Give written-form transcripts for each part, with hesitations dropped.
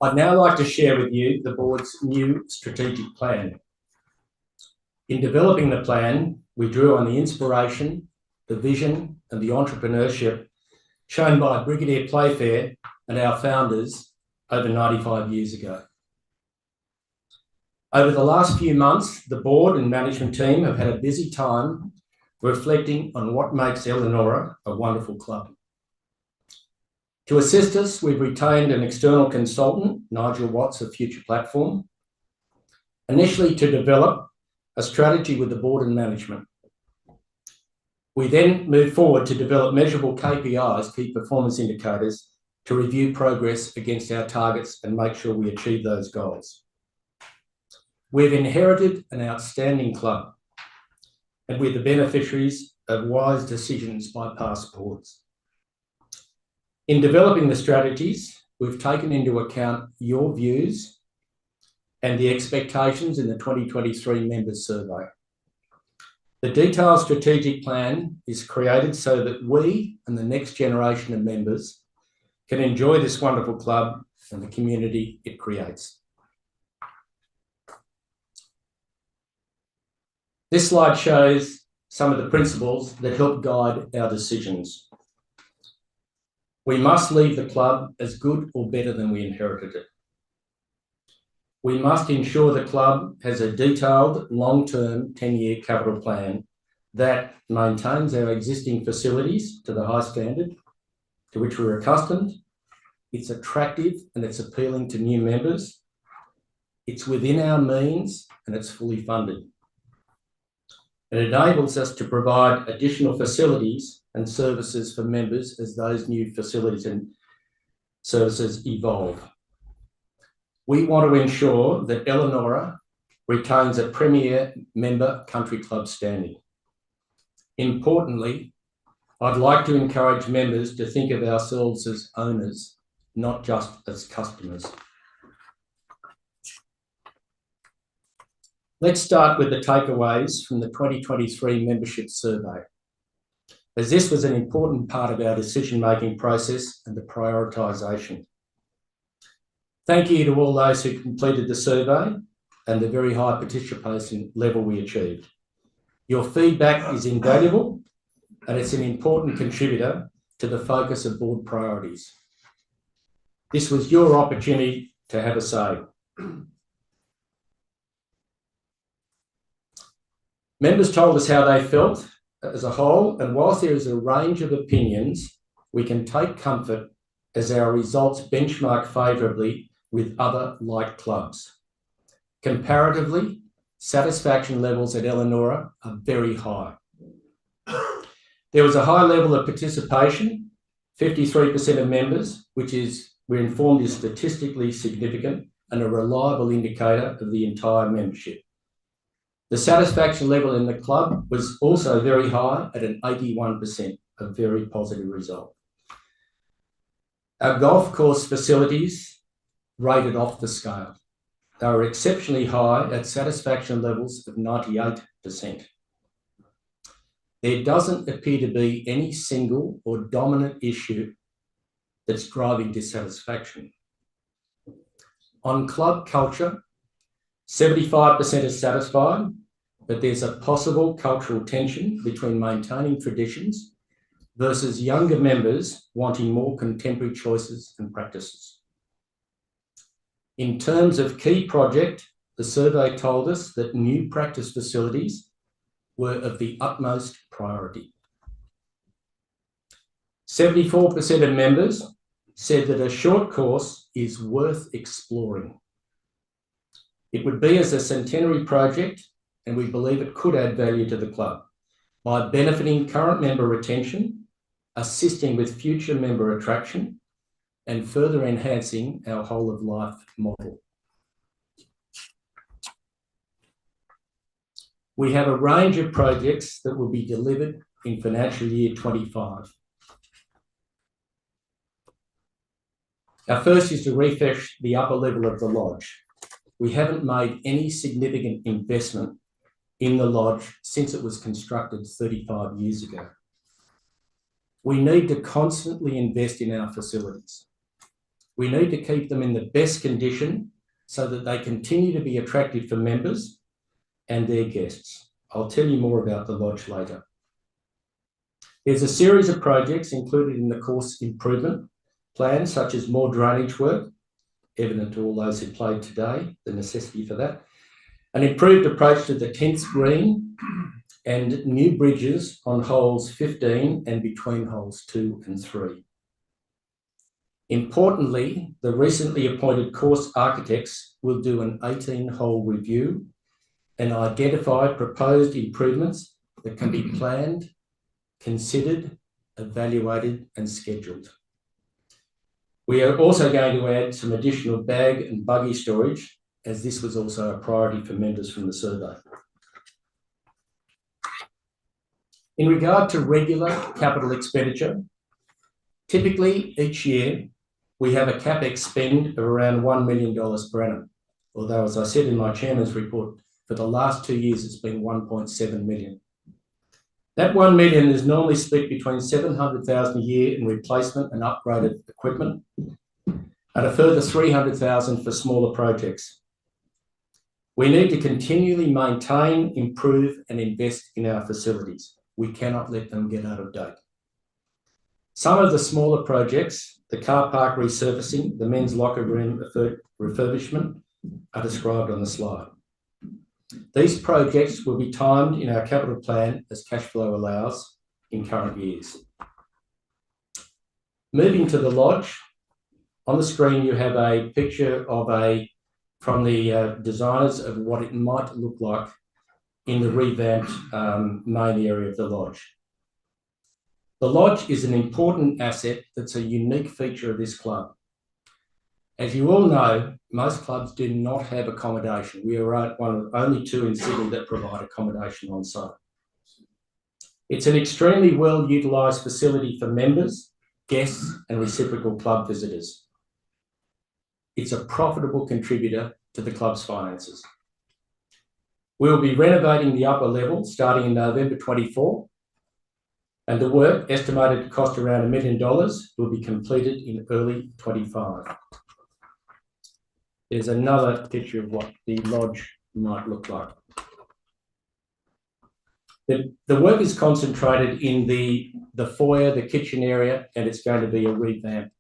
I'd now like to share with you the board's new strategic plan. In developing the plan, we drew on the inspiration, the vision and the entrepreneurship shown by Brigadier Playfair and our founders over 95 years ago. Over the last few months, the board and management team have had a busy time reflecting on what makes Elanora a wonderful club. To assist us, we've retained an external consultant, Nigel Watts of Future Platform, initially to develop a strategy with the board and management. We then moved forward to develop measurable KPIs, key performance indicators, to review progress against our targets and make sure we achieve those goals. We've inherited an outstanding club, and we're the beneficiaries of wise decisions by past boards. In developing the strategies, we've taken into account your views and the expectations in the 2023 members survey. The detailed strategic plan is created so that we and the next generation of members can enjoy this wonderful club and the community it creates. This slide shows some of the principles that help guide our decisions. We must leave the club as good or better than we inherited it. We must ensure the club has a detailed, long-term 10-year capital plan that maintains our existing facilities to the high standard to which we're accustomed. It's attractive and it's appealing to new members. It's within our means and it's fully funded. It enables us to provide additional facilities and services for members as those new facilities and services evolve. We want to ensure that Elanora retains a premier member country club standing. Importantly, I'd like to encourage members to think of ourselves as owners, not just as customers. Let's start with the takeaways from the 2023 membership survey, as this was an important part of our decision-making process and the prioritisation. Thank you to all those who completed the survey and the very high participation level we achieved. Your feedback is invaluable and it's an important contributor to the focus of board priorities. This was your opportunity to have a say. Members told us how they felt as a whole, and whilst there is a range of opinions, we can take comfort as our results benchmark favourably with other like clubs. Comparatively, satisfaction levels at Elanora are very high. There was a high level of participation, 53% of members, which we're informed is statistically significant and a reliable indicator of the entire membership. The satisfaction level in the club was also very high at an 81%, a very positive result. Our golf course facilities rated off the scale. They were exceptionally high at satisfaction levels of 98%. There doesn't appear to be any single or dominant issue that's driving dissatisfaction. On club culture, 75% is satisfied, but there's a possible cultural tension between maintaining traditions versus younger members wanting more contemporary choices and practices. In terms of key project, the survey told us that new practice facilities were of the utmost priority. 74% of members said that a short course is worth exploring. It would be as a centenary project, and we believe it could add value to the club by benefiting current member retention, assisting with future member attraction, and further enhancing our whole of life model. We have a range of projects that will be delivered in financial year 25. Our first is to refresh the upper level of the lodge. We haven't made any significant investment in the lodge since it was constructed 35 years ago. We need to constantly invest in our facilities. We need to keep them in the best condition so that they continue to be attractive for members and their guests. I'll tell you more about the lodge later. There's a series of projects included in the course improvement plan, such as more drainage work, evident to all those who played today, the necessity for that, an improved approach to the 10th green, and new bridges on holes 15 and between holes 2 and 3. Importantly, the recently appointed course architects will do an 18-hole review and identify proposed improvements that can be planned, considered, evaluated, and scheduled. We are also going to add some additional bag and buggy storage, as this was also a priority for members from the survey. In regard to regular capital expenditure, typically each year we have a CapEx spend of around $1 million per annum, although, as I said in my chairman's report, for the last 2 years it's been 1.7 million. That 1 million is normally split between 700,000 a year in replacement and upgraded equipment, and a further 300,000 for smaller projects. We need to continually maintain, improve, and invest in our facilities. We cannot let them get out of date. Some of the smaller projects, the car park resurfacing, the men's locker room refurbishment, are described on the slide. These projects will be timed in our capital plan as cash flow allows in current years. Moving to the lodge, on the screen you have a picture of from the designers of what it might look like in the revamped main area of the lodge. The lodge is an important asset that's a unique feature of this club. As you all know, most clubs do not have accommodation. We are one of only 2 in Sydney that provide accommodation on site. It's an extremely well-utilised facility for members, guests, and reciprocal club visitors. It's a profitable contributor to the club's finances. We'll be renovating the upper level starting in November 24, and the work, estimated to cost around $1 million, will be completed in early 25. There's another picture of what the lodge might look like. The work is concentrated in the foyer, the kitchen area, and it's going to be a revamp,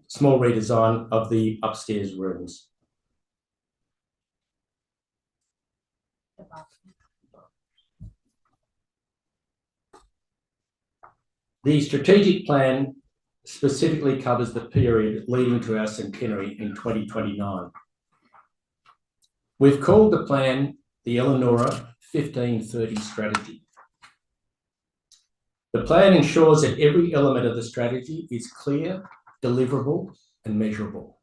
small redesign of the upstairs rooms. The strategic plan specifically covers the period leading to our centenary in 2029. We've called the plan the Elanora 1530 strategy. The plan ensures that every element of the strategy is clear, deliverable, and measurable.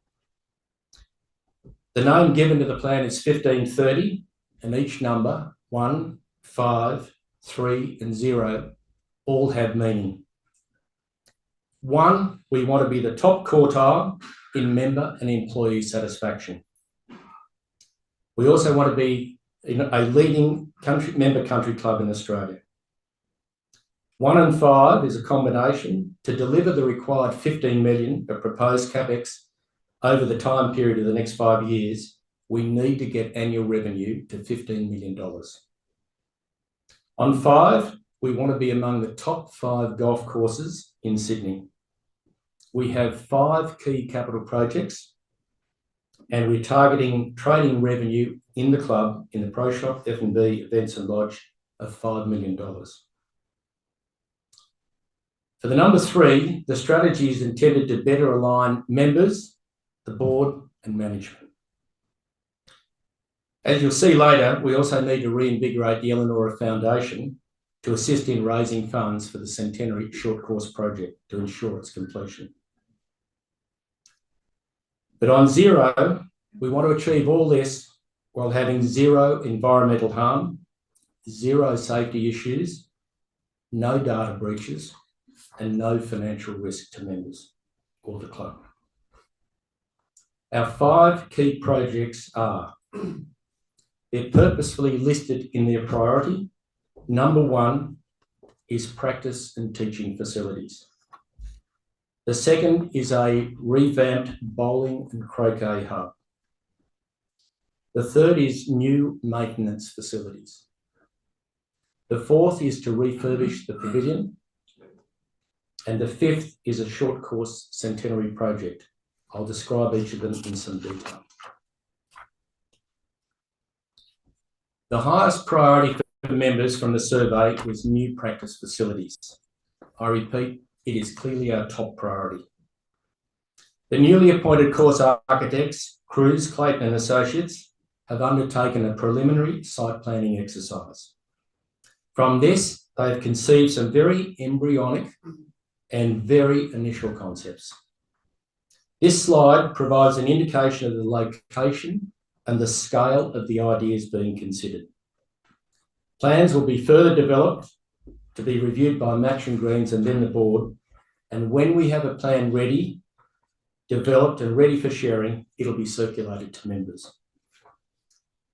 The name given to the plan is 1530, and each number, 1, 5, 3, and 0, all have meaning. 1, we want to be the top quartile in member and employee satisfaction. We also want to be a leading member country club in Australia. 1 and 5 is a combination to deliver the required 15 million of proposed CapEx over the time period of the next 5 years. We need to get annual revenue to $15 million. On 5, we want to be among the top 5 golf courses in Sydney. We have 5 key capital projects, and we're targeting trading revenue in the club, in the Pro Shop, F&B, Events and Lodge, of $5 million. For the number 3, the strategy is intended to better align members, the board, and management. As you'll see later, we also need to reinvigorate the Elanora Foundation to assist in raising funds for the Centenary Short Course project to ensure its completion. But on 0, we want to achieve all this while having 0 environmental harm, 0 safety issues, no data breaches, and no financial risk to members or the club. Our 5 key projects are, they're purposefully listed in their priority. Number 1 is practice and teaching facilities. The second is a revamped bowling and croquet hub. The third is new maintenance facilities. The fourth is to refurbish the pavilion. And the fifth is a short course centenary project. I'll describe each of them in some detail. The highest priority for members from the survey was new practice facilities. I repeat, it is clearly our top priority. The newly appointed course architects, Cruz, Clayton and Associates, have undertaken a preliminary site planning exercise. From this, they have conceived some very embryonic and very initial concepts. This slide provides an indication of the location and the scale of the ideas being considered. Plans will be further developed to be reviewed by Match and Greens and then the board. And when we have a plan ready, developed and ready for sharing, it'll be circulated to members.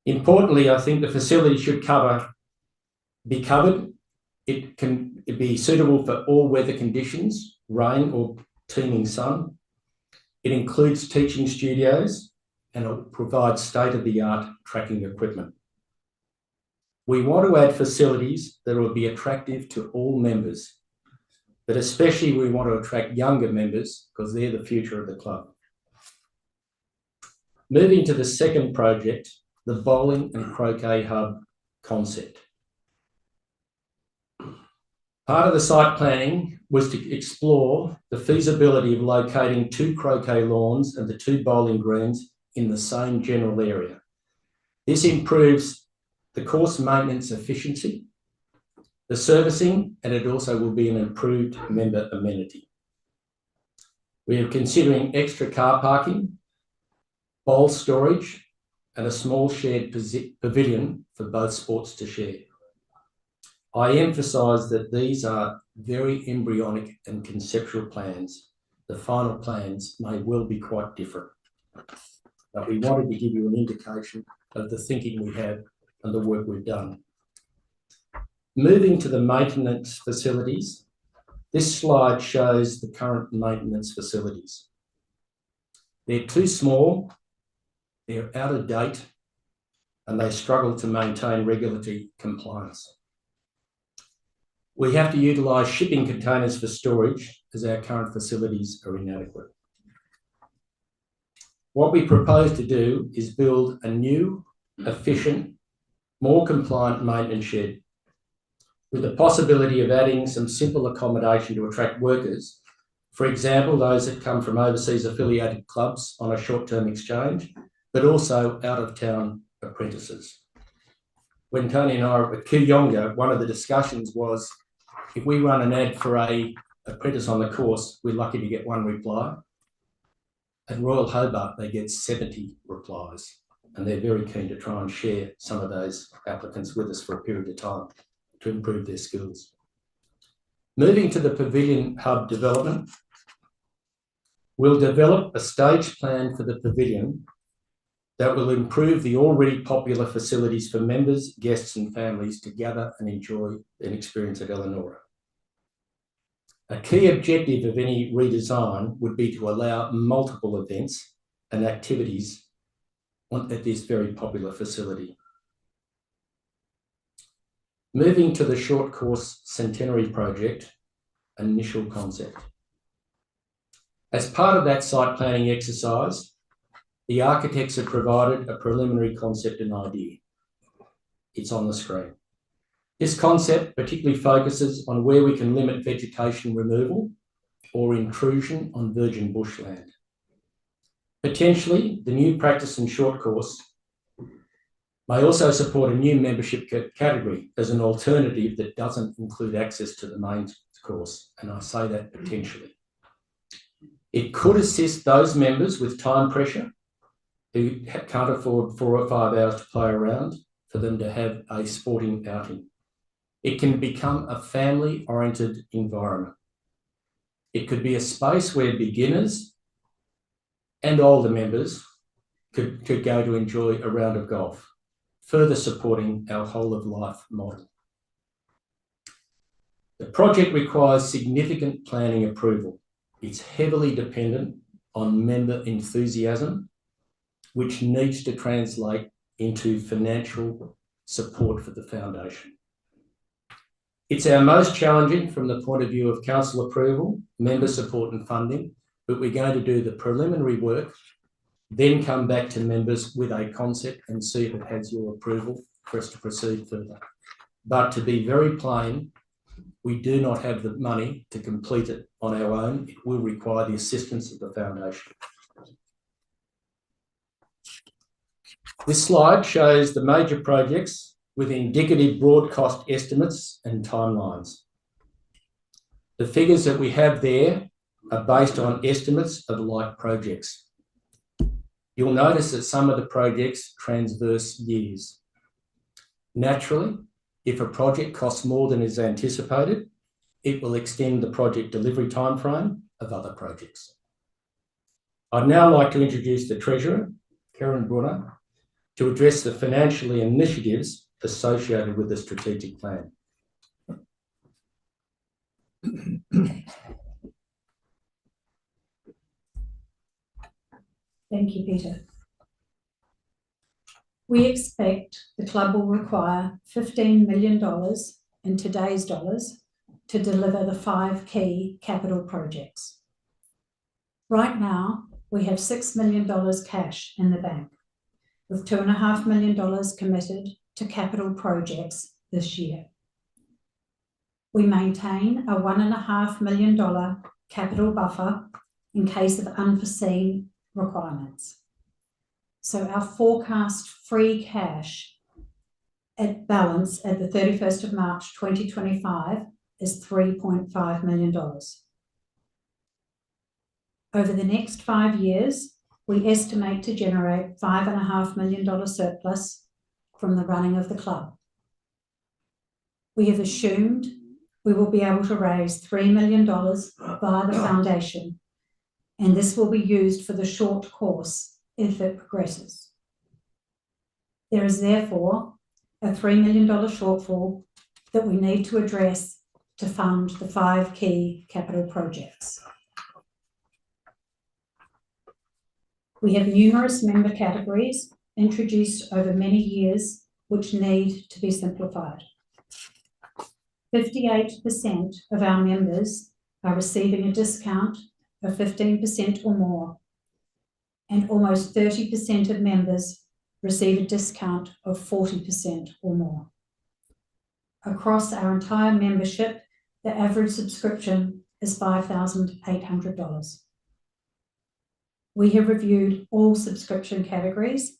Importantly, I think the facility should be covered. It can be suitable for all weather conditions, rain or teeming sun. It includes teaching studios and it will provide state-of-the-art tracking equipment. We want to add facilities that will be attractive to all members, but especially we want to attract younger members because they're the future of the club. Moving to the second project, the bowling and croquet hub concept. Part of the site planning was to explore the feasibility of locating 2 croquet lawns and the 2 bowling greens in the same general area. This improves the course maintenance efficiency, the servicing, and it also will be an improved member amenity. We are considering extra car parking, bowl storage, and a small shared pavilion for both sports to share. I emphasise that these are very embryonic and conceptual plans. The final plans may well be quite different, but we wanted to give you an indication of the thinking we have and the work we've done. Moving to the maintenance facilities, this slide shows the current maintenance facilities. They're too small, they're out of date, and they struggle to maintain regulatory compliance. We have to utilise shipping containers for storage as our current facilities are inadequate. What we propose to do is build a new, efficient, more compliant maintenance shed with the possibility of adding some simple accommodation to attract workers. For example, those that come from overseas affiliated clubs on a short-term exchange, but also out-of-town apprentices. When Tony and I were at Kooyonga, one of the discussions was, if we run an ad for an apprentice on the course, we're lucky to get 1 reply. At Royal Hobart, they get 70 replies, and they're very keen to try and share some of those applicants with us for a period of time to improve their skills. Moving to the pavilion hub development, we'll develop a stage plan for the pavilion that will improve the already popular facilities for members, guests and families to gather and enjoy an experience at Elanora. A key objective of any redesign would be to allow multiple events and activities at this very popular facility. Moving to the short course centenary project, initial concept. As part of that site planning exercise, the architects have provided a preliminary concept and idea. It's on the screen. This concept particularly focuses on where we can limit vegetation removal or intrusion on virgin bushland. Potentially, the new practice and short course may also support a new membership category as an alternative that doesn't include access to the main course, and I say that potentially. It could assist those members with time pressure who can't afford 4 or 5 hours to play around for them to have a sporting outing. It can become a family-oriented environment. It could be a space where beginners and older members could go to enjoy a round of golf, further supporting our whole of life model. The project requires significant planning approval, It's heavily dependent on member enthusiasm, which needs to translate into financial support for the foundation. It's our most challenging from the point of view of council approval, member support and funding, but we're going to do the preliminary work, then come back to members with a concept and see if it has your approval for us to proceed further. But to be very plain, we do not have the money to complete it on our own. It will require the assistance of the foundation. This slide shows the major projects with indicative broad cost estimates and timelines. The figures that we have there are based on estimates of like projects. You'll notice that some of the projects transverse years. Naturally, if a project costs more than is anticipated, it will extend the project delivery timeframe of other projects. I'd now like to introduce the Treasurer, Karen Brunner, to address the financial initiatives associated with the strategic plan. Thank you, Peter. We expect the club will require $15 million in today's dollars to deliver the 5 key capital projects. Right now, we have $6 million cash in the bank, with $2.5 million committed to capital projects this year. We maintain a $1.5 million capital buffer in case of unforeseen requirements. So our forecast free cash at balance at the 31st of March 2025 is $3.5 million. Over the next 5 years, we estimate to generate $5.5 million surplus from the running of the club. We have assumed we will be able to raise $3 million via the foundation, and this will be used for the short course if it progresses. There is therefore a $3 million shortfall that we need to address to fund the 5 key capital projects. We have numerous member categories introduced over many years which need to be simplified. 58% of our members are receiving a discount of 15% or more, and almost 30% of members receive a discount of 40% or more. Across our entire membership, the average subscription is $5,800. We have reviewed all subscription categories,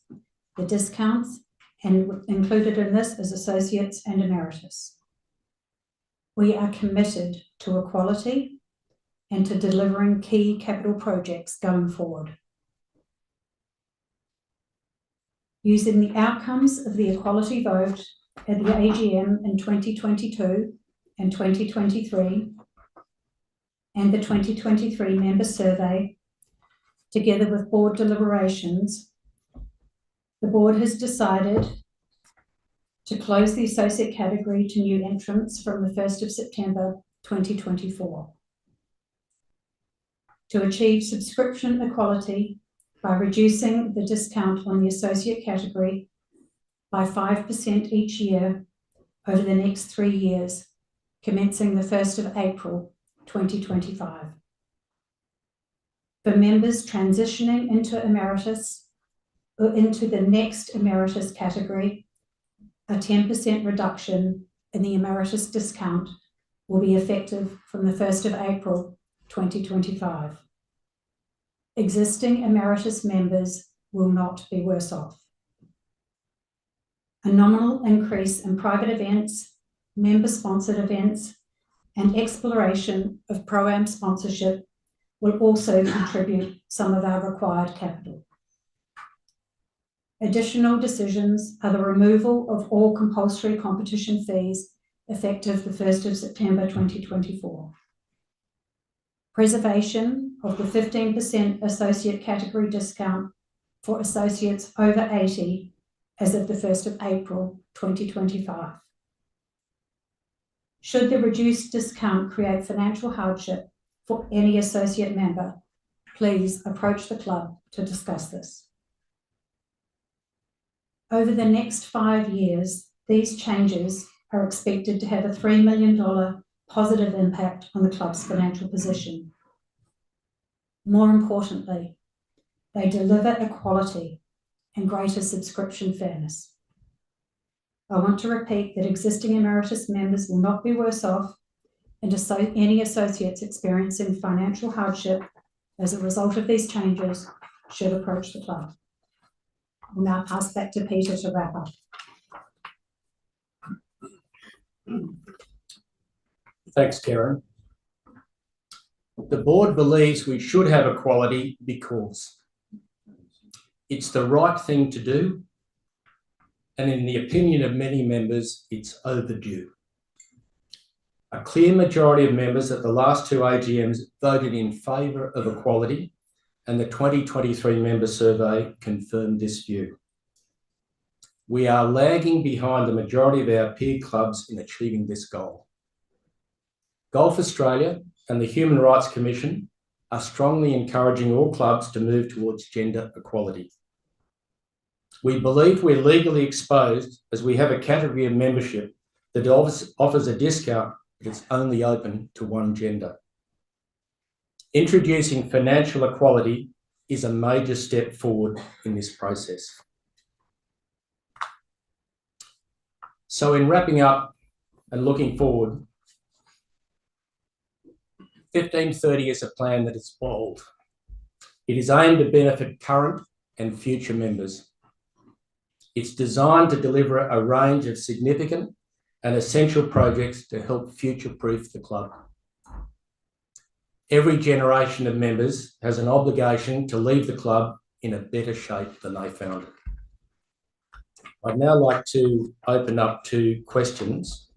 the discounts, and included in this is associates and emeritus. We are committed to equality and to delivering key capital projects going forward. Using the outcomes of the equality vote at the AGM in 2022 and 2023 and the 2023 member survey, together with board deliberations, the board has decided to close the associate category to new entrants from the 1st of September 2024. To achieve subscription equality by reducing the discount on the associate category by 5% each year over the next 3 years, commencing the 1st of April 2025. For members transitioning into emeritus or into the next emeritus category, a 10% reduction in the emeritus discount will be effective from the 1st of April 2025. Existing emeritus members will not be worse off. A nominal increase in private events, member-sponsored events, and exploration of pro-am sponsorship will also contribute some of our required capital. Additional decisions are the removal of all compulsory competition fees effective the 1st of September 2024. Preservation of the 15% associate category discount for associates over 80 as of the 1st of April 2025. Should the reduced discount create financial hardship for any associate member, please approach the club to discuss this. Over the next 5 years, these changes are expected to have a $3 million positive impact on the club's financial position. More importantly, they deliver equality and greater subscription fairness. I want to repeat that existing emeritus members will not be worse off, and any associates experiencing financial hardship as a result of these changes should approach the club. I'll now pass back to Peter to wrap up. Thanks, Karen. The board believes we should have equality because it's the right thing to do, and in the opinion of many members, it's overdue. A clear majority of members at the last 2 AGMs voted in favour of equality, and the 2023 member survey confirmed this view. We are lagging behind the majority of our peer clubs in achieving this goal. Golf Australia and the Human Rights Commission are strongly encouraging all clubs to move towards gender equality. We believe we're legally exposed as we have a category of membership that offers a discount, but it's only open to one gender. Introducing financial equality is a major step forward in this process. So in wrapping up and looking forward, 1530 is a plan that is bold. It is aimed to benefit current and future members. It's designed to deliver a range of significant and essential projects to help future-proof the club. Every generation of members has an obligation to leave the club in a better shape than they found it. I'd now like to open up to questions